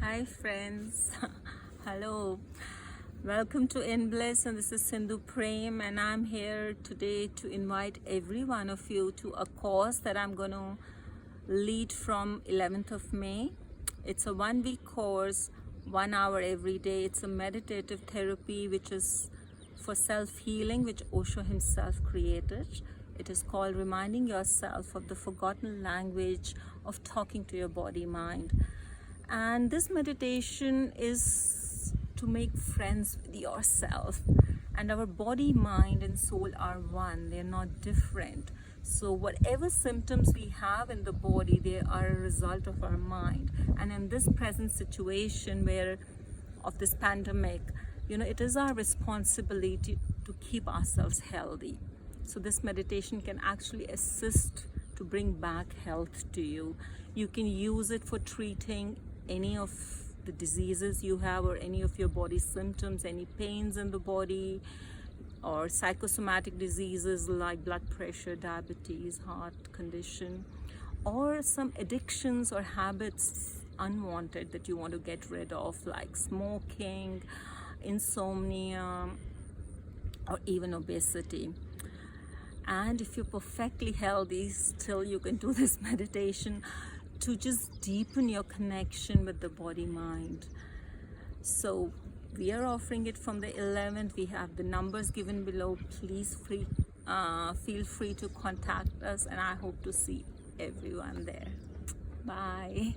Hi friends, hello, welcome to Inbliss, and this is Sindhu Prem, and I'm here today to invite every one of you to a course that I'm going to lead from 11th of May. It's a 1-week course, 1 hour every day. It's a meditative therapy which is for self-healing, which Osho himself created. It is called reminding yourself of the forgotten language of talking to your body mind. And this meditation is to make friends with yourself. And our body, mind and soul are one. They're not different. So whatever symptoms we have in the body, they are a result of our mind. And in this present situation of this pandemic, it is our responsibility to keep ourselves healthy. So this meditation can actually assist to bring back health to you. You can use it for treating any of the diseases you have, or any of your body symptoms, any pains in the body, or psychosomatic diseases like blood pressure, diabetes, heart condition, or some addictions or habits unwanted that you want to get rid of, like smoking, insomnia, or even obesity. And if you're perfectly healthy, still you can do this meditation to just deepen your connection with the body mind. So we are offering it from the 11th. We have the numbers given below. Please feel free to contact us, and I hope to see everyone there. Bye.